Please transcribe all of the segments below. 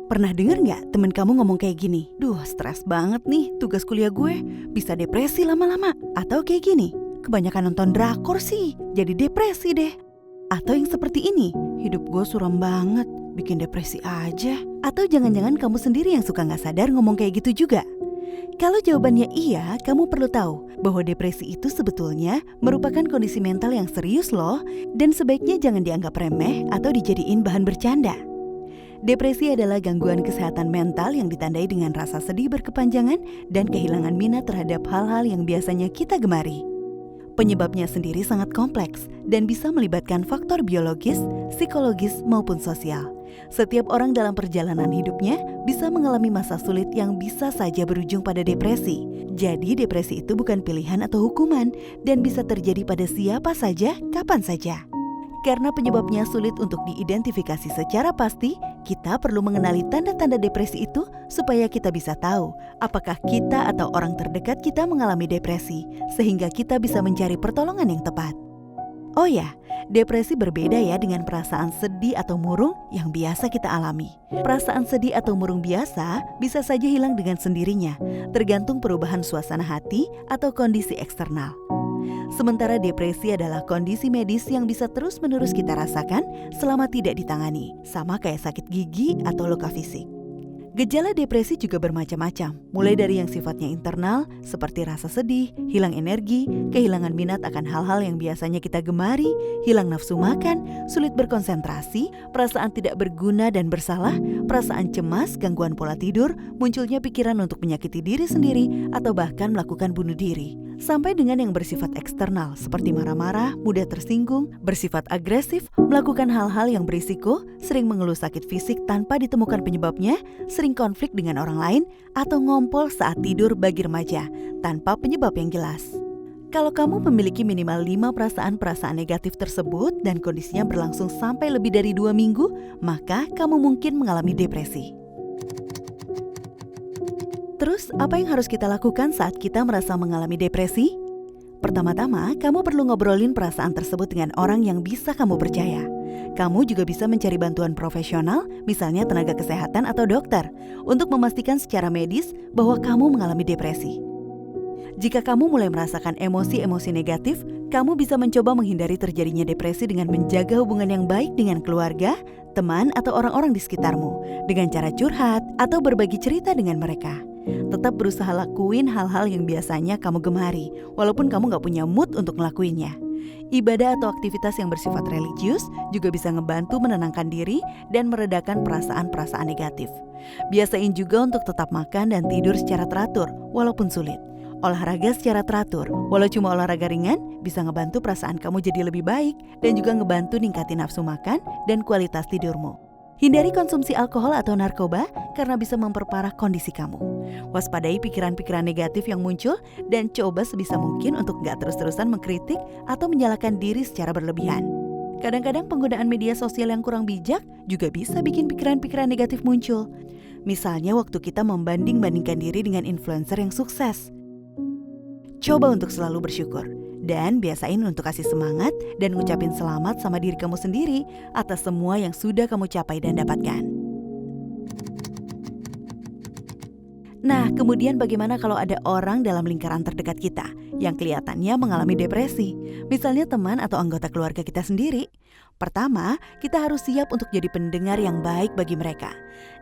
Pernah denger nggak temen kamu ngomong kayak gini? Duh, stres banget nih tugas kuliah gue, bisa depresi lama-lama. Atau kayak gini, kebanyakan nonton drakor sih, jadi depresi deh. Atau yang seperti ini, hidup gue suram banget, bikin depresi aja. Atau jangan-jangan kamu sendiri yang suka gak sadar ngomong kayak gitu juga? Kalau jawabannya iya, kamu perlu tahu bahwa depresi itu sebetulnya merupakan kondisi mental yang serius loh, dan sebaiknya jangan dianggap remeh atau dijadiin bahan bercanda. Depresi adalah gangguan kesehatan mental yang ditandai dengan rasa sedih berkepanjangan dan kehilangan minat terhadap hal-hal yang biasanya kita gemari. Penyebabnya sendiri sangat kompleks dan bisa melibatkan faktor biologis, psikologis, maupun sosial. Setiap orang dalam perjalanan hidupnya bisa mengalami masa sulit yang bisa saja berujung pada depresi. Jadi depresi itu bukan pilihan atau hukuman dan bisa terjadi pada siapa saja, kapan saja. Karena penyebabnya sulit untuk diidentifikasi secara pasti, kita perlu mengenali tanda-tanda depresi itu supaya kita bisa tahu apakah kita atau orang terdekat kita mengalami depresi, sehingga kita bisa mencari pertolongan yang tepat. Oh ya, depresi berbeda ya dengan perasaan sedih atau murung yang biasa kita alami. Perasaan sedih atau murung biasa bisa saja hilang dengan sendirinya, tergantung perubahan suasana hati atau kondisi eksternal. Sementara depresi adalah kondisi medis yang bisa terus-menerus kita rasakan selama tidak ditangani, sama kayak sakit gigi atau luka fisik. Gejala depresi juga bermacam-macam, mulai dari yang sifatnya internal, seperti rasa sedih, hilang energi, kehilangan minat akan hal-hal yang biasanya kita gemari, hilang nafsu makan, sulit berkonsentrasi, perasaan tidak berguna dan bersalah, perasaan cemas, gangguan pola tidur, munculnya pikiran untuk menyakiti diri sendiri, atau bahkan melakukan bunuh diri. Sampai dengan yang bersifat eksternal, seperti marah-marah, mudah tersinggung, bersifat agresif, melakukan hal-hal yang berisiko, sering mengeluh sakit fisik tanpa ditemukan penyebabnya, sering konflik dengan orang lain, atau ngompol saat tidur bagi remaja, tanpa penyebab yang jelas. Kalau kamu memiliki minimal 5 perasaan-perasaan negatif tersebut dan kondisinya berlangsung sampai lebih dari 2 minggu, maka kamu mungkin mengalami depresi. Terus, apa yang harus kita lakukan saat kita merasa mengalami depresi? Pertama-tama, kamu perlu ngobrolin perasaan tersebut dengan orang yang bisa kamu percaya. Kamu juga bisa mencari bantuan profesional, misalnya tenaga kesehatan atau dokter, untuk memastikan secara medis bahwa kamu mengalami depresi. Jika kamu mulai merasakan emosi-emosi negatif, kamu bisa mencoba menghindari terjadinya depresi dengan menjaga hubungan yang baik dengan keluarga, teman, atau orang-orang di sekitarmu, dengan cara curhat atau berbagi cerita dengan mereka. Tetap berusaha lakuin hal-hal yang biasanya kamu gemari, walaupun kamu gak punya mood untuk ngelakuinnya. Ibadah atau aktivitas yang bersifat religius juga bisa ngebantu menenangkan diri dan meredakan perasaan-perasaan negatif. Biasain juga untuk tetap makan dan tidur secara teratur, walaupun sulit. Olahraga secara teratur, walau cuma olahraga ringan, bisa ngebantu perasaan kamu jadi lebih baik dan juga ngebantu ningkatin nafsu makan dan kualitas tidurmu. Hindari konsumsi alkohol atau narkoba karena bisa memperparah kondisi kamu. Waspadai pikiran-pikiran negatif yang muncul dan coba sebisa mungkin untuk gak terus-terusan mengkritik atau menyalahkan diri secara berlebihan. Kadang-kadang penggunaan media sosial yang kurang bijak juga bisa bikin pikiran-pikiran negatif muncul. Misalnya waktu kita membanding-bandingkan diri dengan influencer yang sukses. Coba untuk selalu bersyukur. Dan biasain untuk kasih semangat dan ngucapin selamat sama diri kamu sendiri atas semua yang sudah kamu capai dan dapatkan. Nah, kemudian bagaimana kalau ada orang dalam lingkaran terdekat kita yang kelihatannya mengalami depresi? Misalnya teman atau anggota keluarga kita sendiri. Pertama, kita harus siap untuk jadi pendengar yang baik bagi mereka.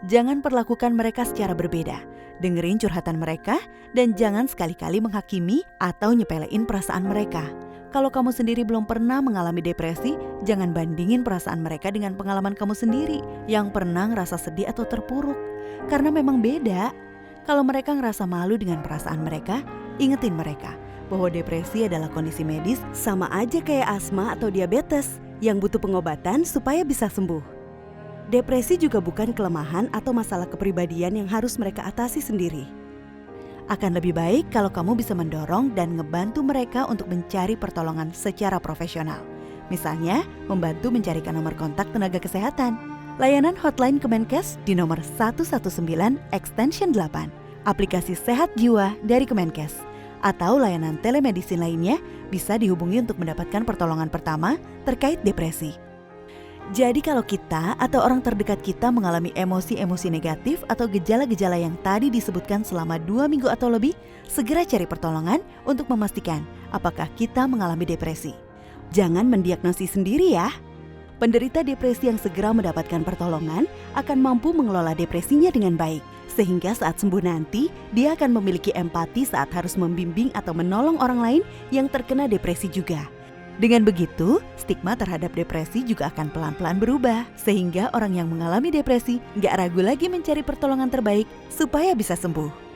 Jangan perlakukan mereka secara berbeda. Dengerin curhatan mereka dan jangan sekali-kali menghakimi atau nyepelein perasaan mereka. Kalau kamu sendiri belum pernah mengalami depresi, jangan bandingin perasaan mereka dengan pengalaman kamu sendiri yang pernah ngerasa sedih atau terpuruk. Karena memang beda. Kalau mereka ngerasa malu dengan perasaan mereka, ingetin mereka bahwa depresi adalah kondisi medis sama aja kayak asma atau diabetes yang butuh pengobatan supaya bisa sembuh. Depresi juga bukan kelemahan atau masalah kepribadian yang harus mereka atasi sendiri. Akan lebih baik kalau kamu bisa mendorong dan ngebantu mereka untuk mencari pertolongan secara profesional. Misalnya, membantu mencarikan nomor kontak tenaga kesehatan. Layanan hotline Kemenkes di nomor 119 extension 8, aplikasi Sehat Jiwa dari Kemenkes, atau layanan telemedicine lainnya bisa dihubungi untuk mendapatkan pertolongan pertama terkait depresi. Jadi kalau kita atau orang terdekat kita mengalami emosi-emosi negatif atau gejala-gejala yang tadi disebutkan selama 2 minggu atau lebih, segera cari pertolongan untuk memastikan apakah kita mengalami depresi. Jangan mendiagnosis sendiri ya. Penderita depresi yang segera mendapatkan pertolongan akan mampu mengelola depresinya dengan baik. Sehingga saat sembuh nanti, dia akan memiliki empati saat harus membimbing atau menolong orang lain yang terkena depresi juga. Dengan begitu, stigma terhadap depresi juga akan pelan-pelan berubah. Sehingga orang yang mengalami depresi nggak ragu lagi mencari pertolongan terbaik supaya bisa sembuh.